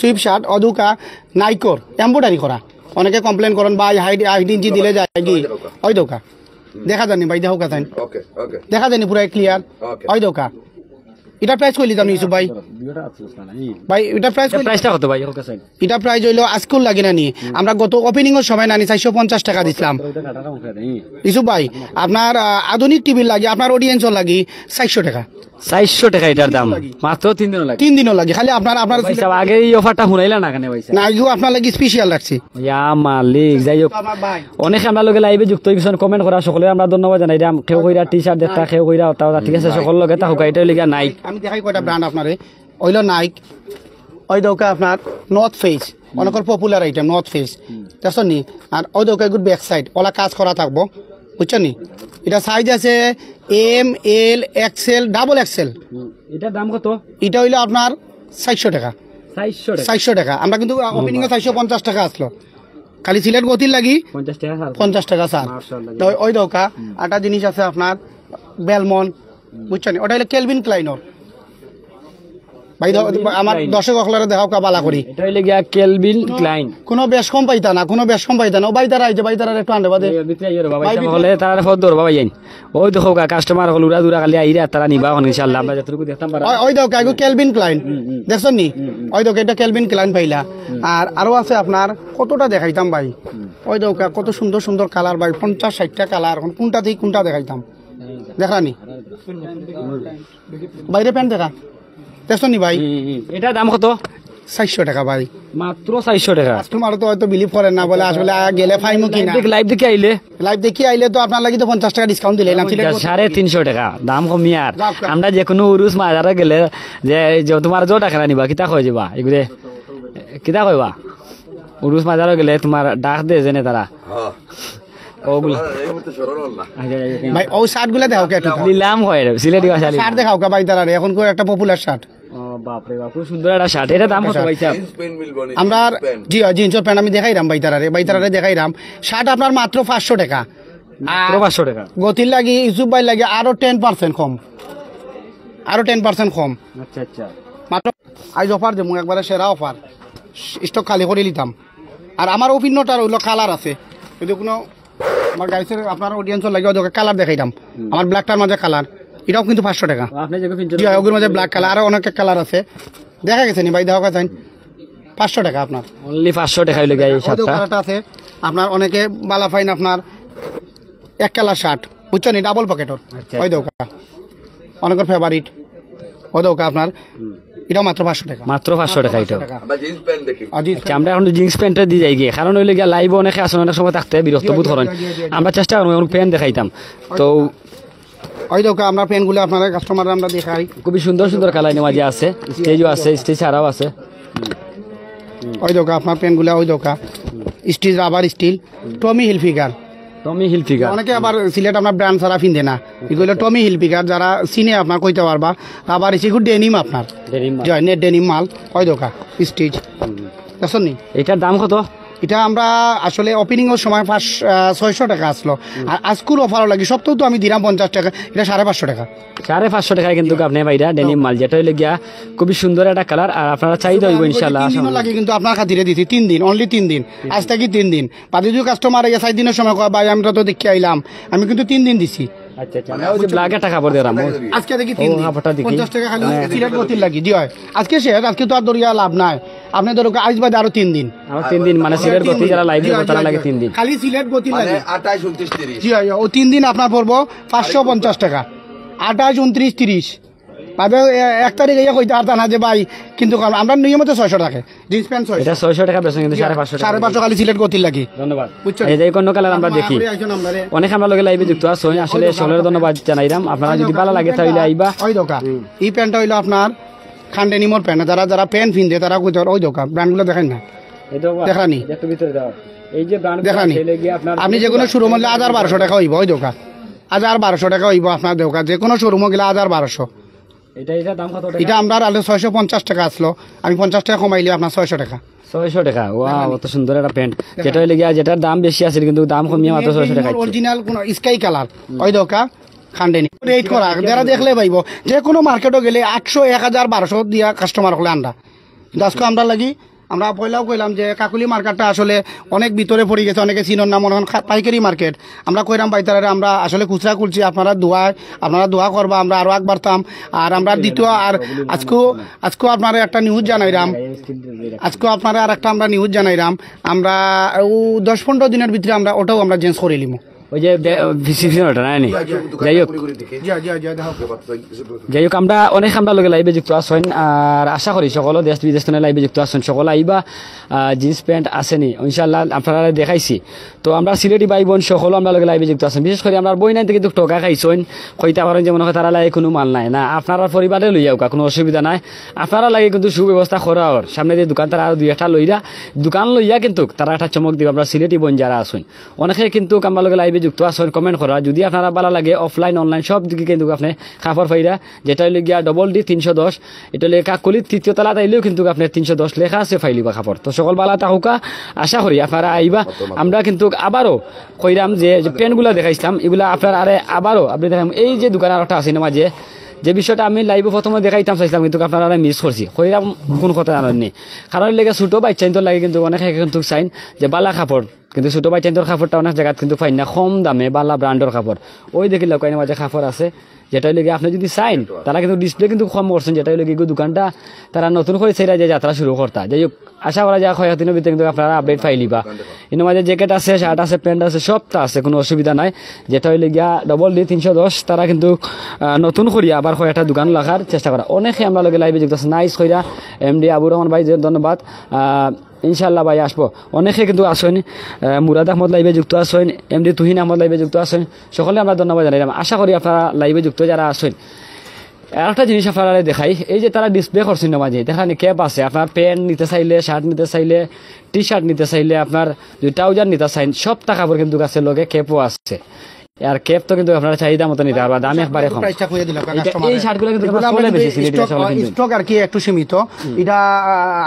সুইপ শার্ট অদুকা নাইকর এম্ব্রয়ডারি করা। অনেকে কমপ্লেন করেন ভাই হাইড ইঞ্চি দিলে যায় কি, ওই দোকা দেখা জানি ভাই, দেখা কাছেন দেখা জানি পুরো ক্লিয়ার। ওই দোকা এটা প্রাইস কইলি দাম ইউসুফ ভাই? ভাই এটা প্রাইসটা কত ভাই? এটা প্রাইস হইলো আজকুল লাগে না নি, আমরা গত ওপেনিং এর সময় নানি 450 টাকা দিছিলাম ইউসুফ ভাই। আপনার আধুনিক টিভির লাগে, আপনার অডিয়েন্সও লাগি 400 টাকা। 400 টাকা এটার দাম, মাত্র 3 দিন লাগে। 3 দিনও লাগে খালি আপনার আগে এই অফারটা শুনাইলা না কেন ভাই? না এগুলো আপনার লাগি স্পেশাল রাখছি। ইয়া মালিক, যাই হোক অনেকে আমরা লগে লাইভে যুক্ত হইছেন, কমেন্ট করা সকলে আমরা ধন্যবাদ জানাই। কেউ কইরা টি শার্ট দেখতা, কেউ কইরা ওটা, ঠিক আছে সকল লগে তা হুকাইটা লিগা নাইক। আমি দেখাই কয়টা ব্র্যান্ড আপনারে, ওইলো নাইক, ওই দৌকা আপনার নর্থ ফেস, অনেক পপুলার আইটেম নর্থ ফেস দেখছেন নি। আর ওই দৌকা গুড ব্যাক সাইড ওলা কাজ করা থাকবো, বুঝছেন নি। এটা সাইজ আছে M L XL double XL. এটার দাম কত? এটা হইলো আপনার 400 টাকা। 400 টাকা। আমরা কিন্তু ওপেনিং এ 450 টাকা আসলো, খালি সিলেট গতির লাগি 50 টাকা স্যার। তো ওই দৌকা একটা জিনিস আছে আপনার বেলমন, বুঝছেন, ওটা হলো কেলভিন ক্লাইনর। ভাই আমার দর্শক অখলারে দেখাও কাবালা করি, এটা হইলে গিয়া কেলভিন ক্লাইন। কোনো বেশ কম পাইতা না, কোনো বেশ কম পাইতা না। ও ভাই তারা আইছে, ভাই তারা একটু আনবে বাদে হলে তারা ফদ ধরবা ভাই আইন। ওই দেখো কাস্টমার হল উড়া দুরা খালি আইরা তারা নিবা ইনশাআল্লাহ, আমরা যতটুকু দেখতাম পারা। ওই দেখো কাইগো কেলভিন ক্লাইন দেখছেন নি, ওই দেখো এটা কেলভিন ক্লাইন পাইলা। আর আরো আছে আপনার কতটা দেখাইতাম ভাই, ওই দেখো কত সুন্দর সুন্দর কালার ভাই, 50-60টা কালার, কোনটা থেকে কোনটা দেখাইতাম দেখানি। বাইরে প্যান্ট দেখা দেখছো নি ভাই, এটার দাম কত? 400 টাকা ভাই, মাত্র 400 টাকা। কাস্টমার তো হয়তো বিলিভ করেন না, বলে আসলে গেলে ফাইমু কিনা। লাইভ দেখে আইলে, লাইভ দেখি আইলে তো আপনার লাগি তো 50 টাকা ডিসকাউন্ট দিলে 350 টাকা দাম কমি। আর আমরা যে কোনো উরুস মাজারে গেলে যে তোমার যো টাকা নিবা কিতা কই যাবা, এগুলো কিতা কইবা? উরুস মাজারে গেলে তোমার ডাক দে জেনে তারা ওগুলা ভাই। ও শার্ট গুলা দেখাও কে নিলাম হয় সিলেটি ভাষা শার্ট দেখাও কা ভাই তারা, এখন করে একটা পপুলার শার্ট বাপরে বাপ, খুব সুন্দর একটা শার্ট। এটা দাম কত ভাই সাহেব? আমরা জি জিন্সের প্যান্ট আমি দেখাইরাম বাইতারারে দেখাইরাম। শার্ট আপনার মাত্র 500 টাকা। মাত্র 500 টাকা। গতির লাগি ইউসুফ ভাই লাগে আরো 10% কম, আরো 10% কম আচ্ছা আচ্ছা। মাত্র। আজ অফার দেবো একবারে সেরা অফার, স্টক খালি করে নিতাম। আর আমার অভিন্নটার হইলো কালার আছে, যদি কোনো আমার গাড়িতে আপনার অডিয়েন্সের লাগে ওদের কালার দেখাইতাম। আমার ব্ল্যাকটার মাঝে কালার, এটাও কিন্তু 500 টাকা। আপনি যে পিনছেন জি ওগুলোর মাঝে ব্ল্যাক কালার, আরো অনেক কালার আছে, দেখা গেছে নি ভাই, দেখা গেছে 500 টাকা আপনার। অনলি 500 টাকায় লাগে এই ওদের শার্টটা। কালারটা আছে আপনার, অনেকে বালা ফাইন আপনার এক কালার শার্ট, বুঝছো নি, ডাবল পকেটর। আচ্ছা। ওই দৌকা অনেকের ফেভারিট, ওই দৌকা আপনার, এটাও মাত্র 500 টাকা। মাত্র 500 টাকা এটাও। আর জিন্স আচ্ছা, আমরা এখন জিন্স প্যান্টটা দিয়ে যাই গিয়ে, কারণ হইলে গিয়ে লাইভ অনেকে আসলে অনেক সময় থাকতে বিরক্ত বোধ করেন। আমরা চেষ্টা করবো এখন প্যান্ট দেখাইতাম। তো ওই দৌকা আমরা পেনগুলো আপনারা কাস্টমার আমরা দেখাই। খুবই সুন্দর সুন্দর কালার মাঝে আছে, স্টেজও আছে, স্টেজ ছাড়াও আছে। ওই দৌকা আপনার পেনগুলো, ওই দৌকা steel, rubber steel, Tommy Hilfiger. Tommy Hilfiger. অনেকে আবার সিলেট আপনার ব্র্যান্ড ছাড়া ফিনদে না, এগুলো টমি হিলফিগার, যারা চিনে আপনার কইতে পারবা। রাবার এগুলো ডেনিম আপনার, জয় নেট ডেনিম মাল। ওই দৌকা স্টিচ দেখছেন নি। এটার দাম কত? এটা আমরা আসলে ওপেনিং এর সময় 600 টাকা আসলো, আর আজকুল অফারও লাগে সপ্তাহ তো আমি দিলাম 50 টাকা, এটা 550 টাকা। 550 টাকায় কিন্তু আপনি ভাইরা ডেনিম মাল, যেটা হইলে গিয়া খুবই সুন্দর একটা কালার। আর আপনারা চাহিদা হইব ইনশাআল্লাহ। 3 দিনও লাগে কিন্তু আপনার খাতিরে দিছি, 3 দিন, অনলি 3 দিন, আজ থেকে 3 দিন। বাদে যদি কাস্টমার আগে 4 দিনের সময় কয় ভাই আমরা তো দেখে আইলাম, আমি কিন্তু 3 দিন দিছি। আচ্ছা আচ্ছা, ওই যে ব্ল্যাক একটা কাপড় দিলাম আজকে দেখি 3 দিন, কাপড়টা দেখি। 50 টাকা খালি সিলেট গতির লাগি। জি হয় আজকে শেষ, আজকে তো আর দরিয়া লাভ নাই। আপনি ধরো আজ বাদে আরো 3 দিন, আমার 3 দিন মানে সিলেট গতি যারা লাইভে তারা লাগে 3 দিন। খালি সিলেট গতির লাগে 28, 29, 30। জি হয়, ও 3 দিন আপনার পড়বো 550 টাকা। 28, 29, 30 ভাবে 1 তারিখ ইয়ে কইতে আর না যে ভাই, কিন্তু আমরা নিয়মিত 600 টাকা জিন্স প্যান্ট 600। এটা 600 টাকা বেচেন কিন্তু 550 টাকা। 550 খালি সিলেট গতির লাগি। ধন্যবাদ। বুঝছো? এই যে কোন কালার আমরা দেখি, অনেক আমরা লগে লাইভে যুক্ত আছি, আসলে সকলের ধন্যবাদ জানাইরাম। আপনারা যদি ভালো লাগে তাহলে আইবা। ওই দোকান এই প্যান্টটা হইলো আপনার খান্ডে নিমর প্যান্ট, যারা যারা প্যান্ট কিনতে তারা কইতে ওই দোকান ব্র্যান্ডগুলো দেখেন না, এটা দেখানি একটু ভিতরে দাও। এই যে ব্র্যান্ড দেখানি আপনি যে কোনো শোরুম হলে 1200 টাকা হইব। ওই দোকান 1200 টাকা হইব আপনার দোকান, যে কোনো শোরুম গেলে 1200। এটা দাম কত টাকা? এটা আমরা আলো 650 টাকা আসলো, আমি 50 টাকা কমাইলে আপনার 600 টাকা। 600 টাকা। ওয়াও, কত সুন্দর একটা প্যান্ট, যেটা হইলে গিয়া যেটার দাম বেশি আছে কিন্তু দাম কমিয়ে মাত্র 600 টাকা। অরিজিনাল কোন স্কাই কালার, ওই দোকান খান্ডেনি রেট করা, যারা দেখলে পাইব। যে কোনো মার্কেটও গেলে 800, 1000, 1200 দিয়া কাস্টমার হলে আন্ডা। আজকে আমরা লাগি, আমরা পয়লাও কইলাম যে কাকুলি মার্কেটটা আসলে অনেক ভিতরে পড়ে গেছে, অনেকে চিনন না, মনে হন পাইকারি মার্কেট। আমরা কইরাম বাইতারে আমরা আসলে খুচরা খুলছি, আপনারা দোয়া করবা, আমরা আরো আগ বাড়তাম। আর আমরা দ্বিতীয় আর আজকেও আপনারা একটা নিউজ জানাইরাম, আজকেও আপনারা আর একটা আমরা নিউজ জানাইরাম, আমরা 10-15 দিনের ভিতরে আমরা ওটাও আমরা চেঞ্জ করে নিব। ওই যে ভিসিভিশনটা নাই, যাই হোক আমরা অনেক আমরা লগে লাইভে যুক্ত আছেন। আর আশা করি সকল দেশ বিদেশ লাইভে যুক্ত আছেন, সকল আইবা। জিন্স প্যান্ট আসেনি ইনশাল্লাহ, আপনারা দেখাইছি। তো আমরা সিলেটি ভাই বোন সকল আমরা লগে লাইভে যুক্ত আছেন। বিশেষ করে আমরা বই নাই কিন্তু টোকা খাইছেন, কইতে পারেন যে মনে হয় তারা লাগে কোনো মাল নাই না, আপনারা পরিবারে লইয়া কোনো অসুবিধা নাই। আপনারা লাগে কিন্তু সুব্যবস্থা করা, সামনে দিয়ে দোকান তারা আরো 2-1টা লইরা দোকান লইয়া কিন্তু তারা একটা চমক দিব। আমরা সিলেটি বোন যারা আছেন অনেকে কিন্তু আমরা লগে লাইভে যুক্ত আছেন, কমেন্ট করা। যদি আপনারা ভালো লাগে অফলাইন অনলাইন সব দিকে কিন্তু আপনি কাপড় পাইরা, যেটা হইলে গিয়া DD 310, এটা হলে কাকুলি 3য় তলা তাইলেও কিন্তু আপনি 310 লেখা আছে ফাইলিবা কাপড়। তো সকল বালা তাহুকা আশা করি আপনারা আইবা। আমরা কিন্তু আবারও কইরাম যে প্যান্টগুলো দেখাইছিলাম, এগুলা আপনার আরে আবারও আপনি দেখেন এই যে দোকান আরেকটা আছে না মাঝে, যে বিষয়টা আমি লাইভে প্রথমে দেখাইতাম চাইছিলাম কিন্তু আপনারা মিস করছি। কইরাম কোন কথা জানেননি, কারণ লেগে ছোটো বাচ্চা লাগে কিন্তু অনেকে কিন্তু চাইন যে বালা কাপড়, কিন্তু ছোটো বাচ্চাদের কাপড়টা অনেক জায়গায় কিন্তু পাই না, কম দামে বালা ব্র্যান্ডের কাপড়। ওই দেখি লোকাইনের মাঝে কাপড় আছে, যেটা হইলে আপনি যদি চাইন তারা কিন্তু ডিসপ্লে কিন্তু কম করছেন, যেটা হইলে দোকানটা তারা নতুন করে ছেড়ে যে যাত্রা শুরু করতা। যাই হোক আশা করা যায় কয়েকদিনের ভিতরে কিন্তু আপনারা আপডেট পাইলিবা। এর মাঝে জ্যাকেট আছে, শার্ট আছে, প্যান্ট আছে, সবটা আছে, কোনো অসুবিধা নাই। যেটা হইলে গিয়া DD 310 তারা কিন্তু নতুন করিয়া আবার কয়েকটা দোকান লাগার চেষ্টা করা। অনেকে আমরা লগে লাইভে যুক্ত আছে, নাইস কইরা MD আবুর রহমান ভাই ধন্যবাদ। ইনশাল্লাহ ভাই আসবো। অনেকে কিন্তু আসেন, মুরাদ আহমদ লাইভে যুক্ত আসেন, MD তুহিন আহমদ লাইভে যুক্ত আসেন, সকলে আমরা ধন্যবাদ জানাইলাম। আশা করি আপনারা লাইভে যুক্ত যারা আসেন। আর একটা জিনিস আপনারা দেখাই, এই যে তারা ডিসপ্লে করছেন না মাঝে, দেখানি ক্যাপ আছে, আপনার প্যান্ট নিতে চাইলে, শার্ট নিতে চাইলে, টি শার্ট নিতে চাইলে, আপনার যদি ট্রাউজার নিতে চাইন, সব টাকা কিন্তু গাছের লগে ক্যাপও আছে। আর ক্যাপ তো কিন্তু আপনারা চাহিদা মতো নিতে পারবা, দাম একবারে কম। প্রাইসটা কইয়া দিলাম এটা- এই শার্টগুলো কিন্তু চলে বেশি সিলেটি ভাষা বলে কিন্তু। স্টক আর কি একটু সীমিত। এটা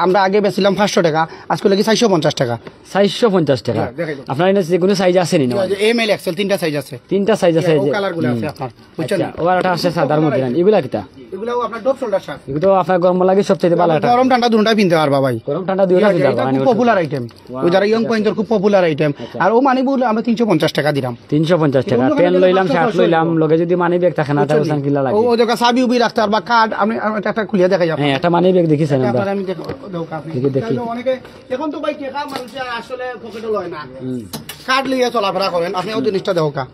আমরা আগে বেছিলাম 500 টাকা, আজকে লাগি 450 টাকা। 450 টাকা। দেখাই দাও। আপনার এনে যে কোনো সাইজ আছে নি না? এম এল এক্সেল তিনটা সাইজ আছে, তিনটা সাইজ আছে এই যে। কালার গুলো আছে আপনার, বুঝছেন? আচ্ছা, ওর একটা আছে সাদার মধ্যে না, এগুলা কিটা? এগুলাও আপনার ডপ শোল্ডার শার্ট, এগুলো তো আপনার গরম লাগে সবচেয়ে ভালো একটা। গরম ঠান্ডা দুটোটাই কিনতে পারবা ভাই। গরম ঠান্ডা দুইটা কিনতে এটা পারবা, মানে খুব পপুলার আইটেম, ওই যারা ইয়ং পয়েন্টের খুব পপুলার আইটেম। আর ও মানি বলে আমরা 350 টাকা দিলাম। 350 টাকা। পেন লইলাম, শার্ট লইলাম, লগে যদি মানি ব্যাগ থাকে না তাহলে সান কিলা লাগে। ও দেখা সাবি উবি রাখতে পারবা, কার্ড আমি একটা খুলিয়ে দেখাই আপনার। হ্যাঁ, একটা মানি ব্যাগ দেখিছেন আমরা। আপনার আমি দেখো আপনি দেখি। তাহলে অনেকে এখন তো ভাই টাকা মানুষ আসলে পকেটে লয় না, কার্ড লিয়ে চলাফেরা করেন। আপনি ওই জিনিসটা দেখো কা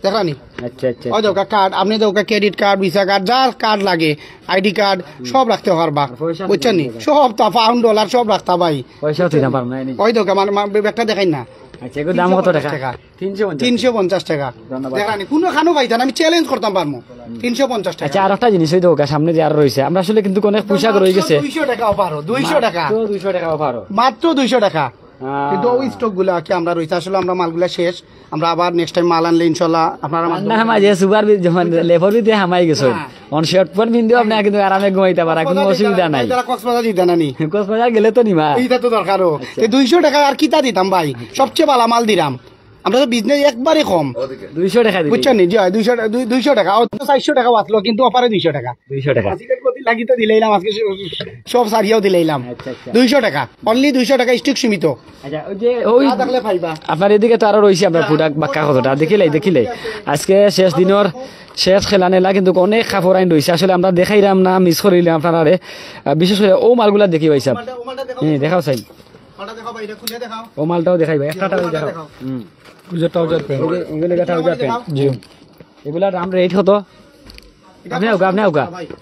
দেখানি, আচ্ছা আচ্ছা। ওই দেখো কার্ড, আপনি দেখো ক্রেডিট কার্ড, ভিসা কার্ড, যার কার্ড লাগে, আইডি কার্ড সব রাখতে পারবা, বুঝছেন নি? সব তা পাউন্ড ডলার সব রাখতা ভাই। পয়সাও তুই না পারব না। ওই দেখো মানে ব্যাগটা দেখাই না, আচ্ছা, এগুলো দাম কত টাকা? 350। 350 টাকা। ধন্যবাদ। দেখানি কোনো খানো পাইতেন, আমি চ্যালেঞ্জ করতাম পারবো 350 টাকা। আচ্ছা, আর একটা জিনিস ওই দেখো সামনে যে আর রয়েছে, আমরা আসলে কিন্তু অনেক পোশাক রয়ে গেছে। 200 টাকাও পারো, 200 টাকা, 200 টাকা পারো মাত্র 200 টাকা। কিন্তু ওই স্টক গুলা কি আমরা রয়েছে, আসলে আমরা মালগুলা শেষ, আমরা আবার নেক্সট টাইম মাল আনলে ইনশাল্লাহ আপনারা না মাঝে সুপার যখন লেফর বিতে হামাই গেছে অন শর্ট পর বিন্দু আপনি কিন্তু আরামে ঘুমাইতে পারা, কোনো অসুবিধা নাই। কক্সবাজার দিতে না নি, কক্সবাজার গেলে তো নিমা। এইটা তো দরকারও। 200 টাকা আর কিতা দিতাম ভাই, সবচেয়ে ভালো মাল দিলাম। আমরা তো বিজনেস একবারে কম, 200 টাকা দিবি। বুঝছেন নি? জি 200 টাকা, 400 টাকা বাঁচলো, কিন্তু অপারে 200 টাকা 200 টাকা। লাগি তো দিলাইলাম, আজকে সব সারিয়াও দিলাইলাম। আচ্ছা, আচ্ছা। 200 টাকা, অনলি 200 টাকা, স্টিক সীমিত। আচ্ছা, ওই যে ওই না থাকলে পাইবা। আপনার এদিকে তো আরো রয়েছে আপনার প্রোডাক্ট বাক্কা কতটা দেখিলে আজকে শেষ দিনের শেষ খেলা নেলা কিন্তু অনেক কাপড় আইন রয়েছে, আসলে আমরা দেখাইলাম না, মিস করিলাম আপনারা। বিশেষ করে ও মালগুলা দেখি ভাই সাহেব। হ্যাঁ, দেখাও চাই, মালটা দেখাও ভাই, এটা খুলে দেখাও। ও মালটাও দেখাই ভাই, একটা দেখাও। Trouser pant. এগুলা দাম রেট কত?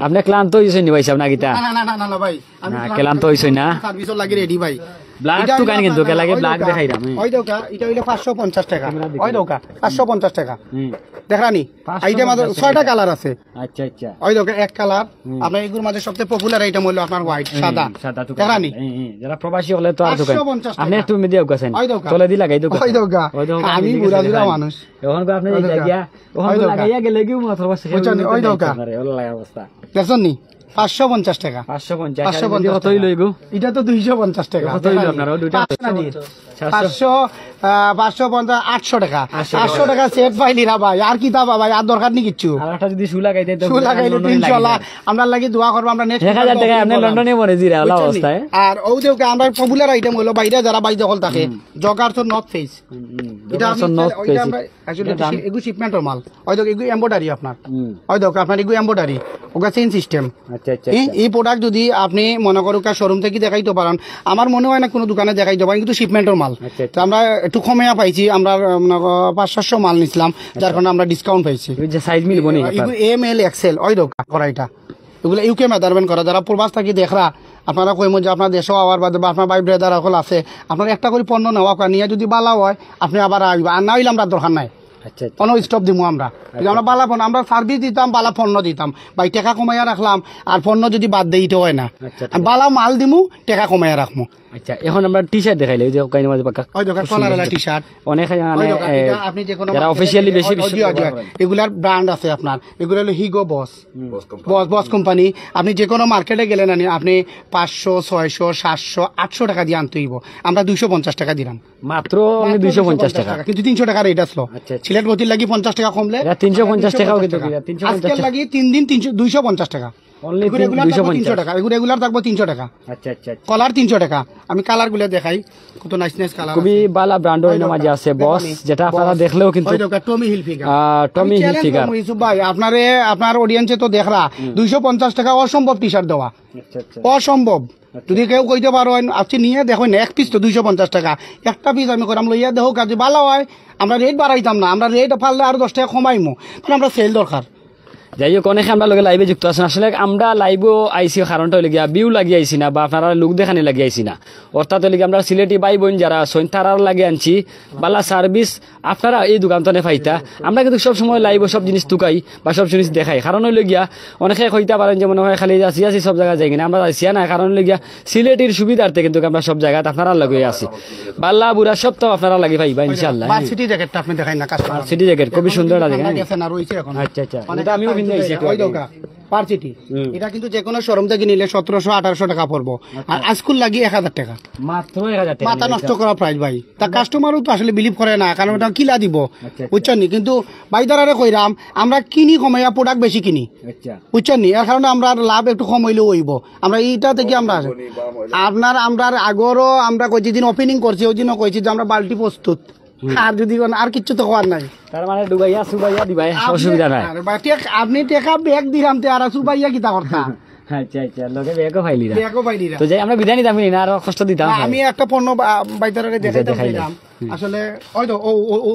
আপনি ক্লান্ত হয়েছেন নি ভাই সাহেব না গীতা? না না না না না ভাই, আমি না, ক্লান্ত হয়েছেন না? সার্ভিসও লাগি রেডি ভাই। ব্ল্যাক এটা তো হইলো কান কিন্তু আপনার- লাগে ওই ব্ল্যাক দোকা, দেখাইলাম। ওই দোকা, এটা হইলো 550 টাকা। ওই দোকা 550 টাকা। হুম। দেখানি, 550 এইটা মাত্র 6টা কালার আছে। আচ্ছা আচ্ছা। ওই দোকা এক কালার, আপনার এগুলোর মাঝে সবচেয়ে পপুলার আইটেম হলো আপনার হোয়াইট, সাদা। সাদা তো দেখানি, যারা প্রবাসী হলে তো আর দোকান 550 আপনি টাকা। তুমি দিও গেছেন ওই দোকা। চলে দি লাগাই দোকান। ওই দোকা, আমি বুড়া বুড়া মানুষ। এখন আপনি ওই দোকা। জায়গা ওখান ওই দোকা। লাগাইয়া গেলে কি মাত্র বসে বুঝছেন, ওই দোকা। ওলা লাগা অবস্থা। দেখছেন নি, 550 টাকা। 550 550 কত হইলো এগো? এটা তো 250 টাকা। কত হইলো আপনার? ও দুইটা 550, 800 টাকা। 800 800 টাকা সেট পাইলিরা ভাই, আর কি তা ভাই, আর দরকার নেই কিচ্ছু। আর একটা যদি শু লাগাইতে তো শু লাগাইলে তো ইনশাআল্লাহ আমরা লাগি দোয়া করব, আমরা নেক্সট 1000 টাকা আপনি লন্ডনে মরে জিরা ওলা অবস্থায়। আর ও যে আমরা পপুলার আইটেম হলো বাইরে যারা বাই দখল থাকে, জগার তো নর্থ ফেস, এটা তো north ওইটা face। আমরা অ্যাকচুয়ালি এগু শিপমেন্টের মাল। ওই দেখো এগু এমব্রয়ডারি আপনার, ওই দেখো আপনার এগু এমব্রয়ডারি, ওগা চেইন সিস্টেম। আচ্ছা আচ্ছা। এই প্রোডাক্ট যদি আপনি মনে করো শোরুম থেকে দেখাইতে পারেন, আমার মনে হয় না কোনো দোকানে দেখাইতে পারেন, কিন্তু শিপমেন্টের মাল। আচ্ছা, তো আমরা একটু কমে পাইছি, আমরা 500 মাল নিছিলাম, যার কারণে আমরা ডিসকাউন্ট পাইছি। ওই যে সাইজ মিলবো নি আপনার? এগুলো এম এল এক্সেল, ওই দোকা করা এটা, এগুলো ইউকে মেজারমেন্ট করা। যারা প্রবাস থাকি দেখরা, আপনারা কইম যে আপনার দেশও আওয়ার বাদে বা আপনার ভাই ব্রাদার সকল আছে, আপনার একটা করে পণ্য নেওয়া নিয়ে যদি বালা হয় আপনি আবার আসবা, আর না হইলে আমরা দরকার নাই, আচ্ছা আচ্ছা। কোনো স্টপ দিব আমরা। যদি আমরা বালা পণ্য, আমরা সার্ভিস দিতাম, বালা পণ্য দিতাম ভাই, টাকা কমাইয়া রাখলাম, আর পণ্য যদি বাদ দিতে হয় না, আচ্ছা, আমি বালা মাল দিমু, টাকা কমাইয়া রাখবো। আচ্ছা, এখন আমরা টি শার্ট দেখাইলে ওই যে কাইনি মাঝে পাকা ওই দোকান কলারওয়ালা টি শার্ট, অনেক ওই দোকান, এটা আপনি যে কোনো যারা অফিসিয়ালি বেশি বেশি এগুলার ব্র্যান্ড আছে আপনার, এগুলো হলো হিগো বস, বস কোম্পানি। আপনি যে কোনো মার্কেটে গেলেন আনি, আপনি 500, 600, 700, 800 টাকা দিয়ে আনতে হইব, আমরা 250 টাকা দিলাম মাত্র 250 টাকা। কিন্তু 300 টাকা রেট আসলো। আচ্ছা। সিলেট ভর্তির লাগি 50 টাকা কমলে এটা 350 টাকাও কিন্তু 350 আজকের লাগি 3 দিন 250 টাকা। Only এগুলো রেগুলার থাকবো 300 250 টাকা, এগুলো রেগুলার থাকবো 300 টাকা। আচ্ছা আচ্ছা আচ্ছা। কলার 300 টাকা। আমি কালার গুলো দেখাই, কত নাইস নাইস কালার। খুবই বালা ব্র্যান্ডের মাঝে আছে বস, যেটা আপনারা দেখলেও কিন্তু টমি হিলফিগার, টমি হিলফিগার। ইউসুফ ভাই আপনার অডিয়েন্সে তো দেখরা 250 টাকা অসম্ভব টি শার্ট দেওয়া, আচ্ছা আচ্ছা। অসম্ভব। যদি কেউ কইতে পারেন আপনি নিয়ে দেখুন, এক পিস তো 250 টাকা, একটা পিস আমি করাম লইয়া দেখো কাজে ভালো হয়, আমরা রেট বাড়াইতাম না, আমরা রেট পারলে আরো 10 টাকা কমাইমো, কারণ আমরা সেল দরকার। যাই হোক অনেকে আমরা লগে লাইভে যুক্ত আছেন। আসলে আমরা লাইভও আইসি কারণটা হলে গিয়া বিউ লাগিয়ে আইসি না বা আপনারা লোক দেখানি লাগিয়ে আইসি না, অর্থাৎ হলে আমরা সিলেটি ভাই বোন যারা আছেন তারার লাগে আনছি বালা সার্ভিস আপনারা এই দোকানতনে পাইতা। আমরা কিন্তু সব সময় লাইভও সব জিনিস তুকাই বা সব জিনিস দেখাই, কারণ হইলে গিয়া অনেকে কইতে পারেন যে মনে হয় খালি আসি আসি সব জায়গায় যাই কিনা, আমরা আসিয়া না, কারণ হইলে গিয়া সিলেটির সুবিধার্থে কিন্তু আমরা সব জায়গায় আপনারা লগে আছি। বাল্লা বুড়া সব তো আপনারা লাগে পাইবা ইনশাআল্লাহ। ভার্সিটি জ্যাকেটটা আপনি দেখাই না কাস্টমার সিটি জ্যাকেট খুবই সুন্দর লাগে। গেছে না রইছে এখন। আচ্ছা আচ্ছা, এটা আমিও কিনতে আইছি একটু ওই আগে। দোকা ভার্সিটি এটা কিন্তু যে কোনো শোরুম থেকে নিলে 1700-1800 টাকা পড়বো, আর আজকুল লাগি 1000 টাকা। মাত্র 1000 টাকা মাথা নষ্ট করা প্রাইস ভাই, তা কাস্টমারও তো আসলে বিলিভ করে না, কারণ ওটা কিলা দিব বুঝছেন নি। কিন্তু বাইদারারে কইরাম আমরা কিনি কমাইয়া প্রোডাক্ট বেশি কিনি আচ্ছা বুঝছেন নি, এর কারণে আমরা লাভ একটু কম হইলেও হইব। আমরা এইটা থেকে আমরা আমরা আগরও আমরা কই যেদিন ওপেনিং করছি ওই দিনও কইছি যে আমরা বাল্টি প্রস্তুত, আর যদি আর কিচ্ছু তো হওয়ার নাই। তার মানে ডুবাইয়া সুবাইয়া দিবাই অসুবিধা নাই। আপনি টেকা ব্যাগ দিলাম তে আর সুবাইয়া কিতা করতা আচ্ছা আচ্ছা, লগে ব্যাগও ফাইলি না। ব্যাগও পাইলি না। তো যাই আমরা বিদায় নিতাম না, আর কষ্ট দিতাম। আমি একটা পণ্য বাইদারে দেখাইতাম দেখাইলে। কইরাম। আসলে ওই তো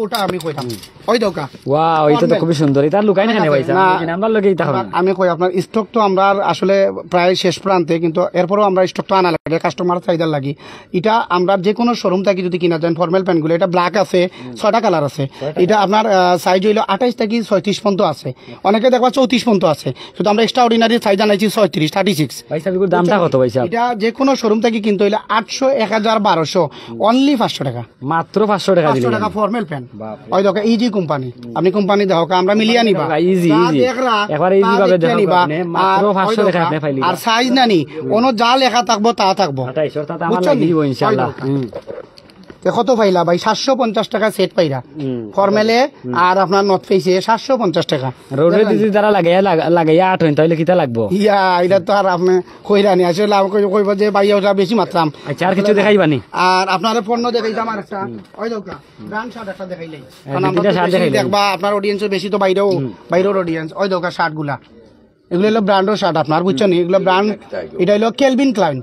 ওটা আমি কইতাম ওই দোকা ওয়াও, এটা তো খুবই সুন্দর। এটা লুকাই না কেন ভাইসা, না। আমরা লগে এটা হবে। আমি কই আপনার স্টক তো আমরা আসলে প্রায় শেষ প্রান্তে, কিন্তু এরপরও আমরা স্টকটা আনা লাগে কাস্টমার চাহিদার লাগি। এটা আমরা যে কোনো শোরুম থেকে যদি কিনা যান ফর্মাল প্যান্টগুলো, এটা ব্ল্যাক আছে, 6টা কালার আছে। এটা আপনার সাইজ হইলো 28 থেকে 36 পর্যন্ত আছে, অনেকে দেখবা 34 পর্যন্ত আছে, শুধু আমরা এক্সট্রা অর্ডিনারি সাইজ আনাইছি 36, 36। ভাইসা বিগুর দামটা কত ভাইসা? এটা যে কোনো শোরুম থেকে কিনতে হইলে 800, 1000, 1200, অনলি 500 টাকা। মাত্র 500 টাকা দিলে 500 টাকা ফর্মাল প্যান্ট। ওই দেখো ইজি কোম্পানি, আপনি কোম্পানি দেখো আমরা মিলিয়ে নিবা ইজি যা ইজি, দেখরা, একবার ইজি তা ভাবে দেখে দেখো নিবা। আপনি মাত্র আর 500 ওই টাকা দেখো, আপনি ফাইলি। আর সাইজ নানি অন্য যা লেখা থাকবো তা থাকবো 28 অর্থাৎ আমার বুঝছেন নি? লাগিব ইনশাআল্লাহ। ওই দেখো। কত পাইলা ভাই? 750 টাকা সেট পাইরা ফর্মালে, আর আপনার নর্থ ফেসে 750 টাকা। রোডে দিদি দ্বারা লাগাইয়া 8 হইন তাহলে কিটা লাগবো? ইয়া এটা তো আর আপনি কইরা নি আসলে কইব যে ভাই ওটা বেশি মাত্রাম। আচ্ছা, আর কিছু দেখাইবানি? আর আপনার পণ্য দেখাইতাম আর একটা ওই দোকা ব্র্যান্ড শার্ট একটা দেখাইলাই, কারণ আমরা দুইটা তো শার্ট বেশি দেখাইলেন। দেখবা আপনার অডিয়েন্সের বেশি তো বাইরের অডিয়েন্স। ওই দোকা শার্ট গুলা এগুলো হলো ব্র্যান্ডের শার্ট আপনার বুঝছেন, এগুলো ব্র্যান্ড। এটা হলো কেলভিন ক্লাইন।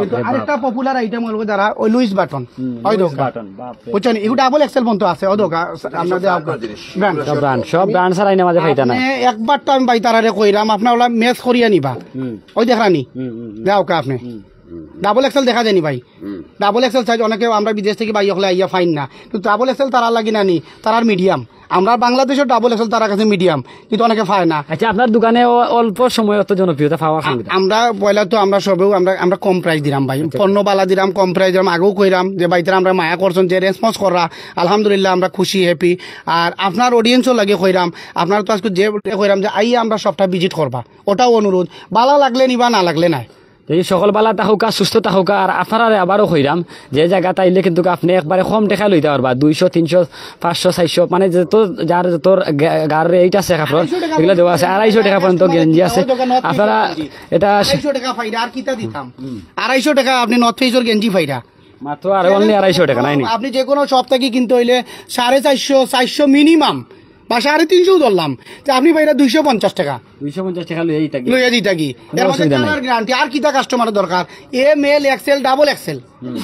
কিন্তু আরেকটা পপুলার আইটেম হলো যারা ওই লুইস বাটন, ওই দোকা বুঝছেন, এগুলো ডাবল এক্সেল পর্যন্ত আছে। ওই দোকা আপনাদের ব্র্যান্ড সব ব্র্যান্ড সারাই না মাঝে ফাইতা না। একবার তো আমি বাইতারারে কইরাম আপনার ওলা ম্যাচ করিয়া নিবা। ওই দেখানি দেও কা আপনি ডাবল এক্সেল দেখা যায়নি ভাই, ডাবল এক্সেল সাইজ অনেকে আমরা বিদেশ থেকে ভাই হলে আইয়া ফাইন না, কিন্তু ডাবল এক্সেল তারা লাগি না নি, তারার মিডিয়াম। আমরা বাংলাদেশের ডাবল এক্সেল তার কাছে মিডিয়াম, কিন্তু অনেকে পায় না। আচ্ছা, আপনার দোকানে অল্প সময় অত জনপ্রিয়তা পাওয়া সম্ভব? আমরা পয়লা তো আমরা সবেও আমরা কম প্রাইস দিলাম ভাই, পণ্য বালা দিলাম কম প্রাইস দিলাম। আগেও কইরাম যে ভাইতারা আমরা মায়া করছেন, যে রেসপন্স করা আলহামদুলিল্লাহ আমরা খুশি হ্যাপি। আর আপনার অডিয়েন্সও লাগে কইরাম, আপনার তো আজকে যে কইরাম যে আইয়া আমরা সবটা ভিজিট করবা, ওটাও অনুরোধ। বালা লাগলে নিবা, না লাগলে নাই। এই সকল বালা তাহুকা সুস্থ তাহুকা। আর আপনারা আবারও কইরাম যে জায়গা তাইলে কিন্তু আপনি একবারে কম টাকা লইতে পারবা, 200, 300, 500, 400, মানে যত যার তোর গার রেট আছে কাপড় এগুলো দেওয়া আছে। 250 টাকা পর্যন্ত গেঞ্জি আছে। আপনারা এটা 250 টাকা ফাইরা, আর কিতা দিতাম 250 টাকা আপনি নর্থ ফেসের গেঞ্জি ফাইরা মাত্র আর অনলি 250 টাকা নাই নি? আপনি যে কোনো শপ থেকে কিনতে হইলে 450, 400 মিনিমাম, বা 350 ধরলাম, যে আপনি ভাইরা 250 টাকা 250 টাকা লইয়াই থাকি। লইয়া দিই থাকি। এর মধ্যে অসুবিধা নাই। Colour guarantee. আর কিতা কাস্টমারের দরকার? M, L, XL, double Excel.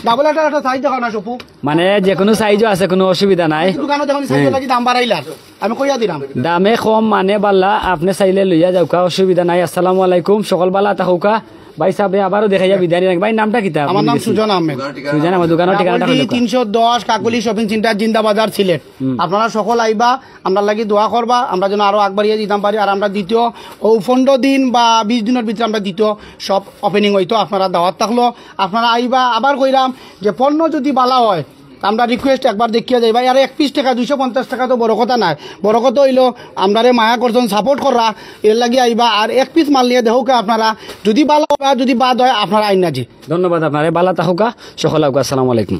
Double একটা সাইজ দেখাও না সপু, মানে যে কোনো সাইজও আছে, কোনো অসুবিধা নাই। দোকানে যখন সাইজ লাগি দাম বাড়াইলার আমি কইয়া দিলাম। দামে কম মানে বাল্লা, আপনি চাইলে লইয়া যাওকা, অসুবিধা নাই। আসসালামু আলাইকুম, সকল বালা তাহুকা। ভাই সাহেব আবারও দেখাইয়া বিদায় নিলেন। ভাই নামটা কিতা? আমার নাম সুজন আহমেদ। সুজন, আমার দোকানের ঠিকানাটা কাকলি কইলো। 310 কাকলি শপিং সেন্টার, জিন্দাবাজার, সিলেট। আপনারা সকল আইবা, আমরা লাগি দোয়া করবা, আমরা যেন আরো আগবাড়িয়ে দিতাম পারি। আর আমরা দ্বিতীয় 15 দিন বা 20 দিনের ভিতরে আমরা দ্বিতীয় সব ওপেনিং হইতো। আপনারা দাওয়াত থাকলো, আপনারা আইবা। আবার কইরাম যে পণ্য যদি বালা হয় আমরা রিকোয়েস্ট একবার দেখিয়া যাই ভাই। আর 1 পিস টাকা 250 টাকা তো বড় কথা নাই, বড় কথা হইলো আপনারে মায়া করছেন, সাপোর্ট করা, এর লাগি আইবা। আর 1 পিস মাল নিয়ে দেখো আপনারা, যদি বালা হয় যদি বাদ হয় আপনারা আইন না জি। ধন্যবাদ আপনারে, বালা তাহুকা, সকল আসসালামু আলাইকুম।